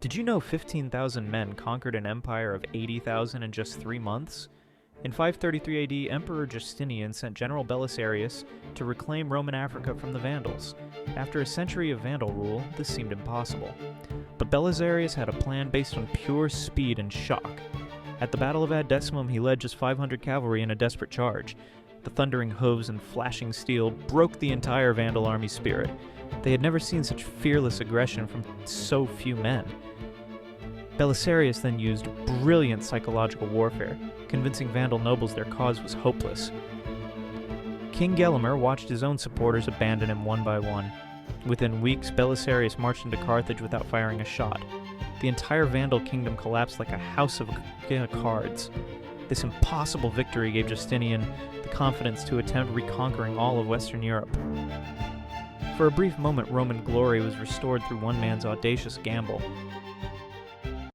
Did you know 15,000 men conquered an empire of 80,000 in just 3 months? In 533 AD, Emperor Justinian sent General Belisarius to reclaim Roman Africa from the Vandals. After a century of Vandal rule, this seemed impossible. But Belisarius had a plan based on pure speed and shock. At the Battle of Ad Decimum, he led just 500 cavalry in a desperate charge. The thundering hooves and flashing steel broke the entire Vandal army's spirit. They had never seen such fearless aggression from so few men. Belisarius then used brilliant psychological warfare, convincing Vandal nobles their cause was hopeless. King Gelimer watched his own supporters abandon him one by one. Within weeks, Belisarius marched into Carthage without firing a shot. The entire Vandal kingdom collapsed like a house of cards. This impossible victory gave Justinian the confidence to attempt reconquering all of Western Europe. For a brief moment, Roman glory was restored through one man's audacious gamble.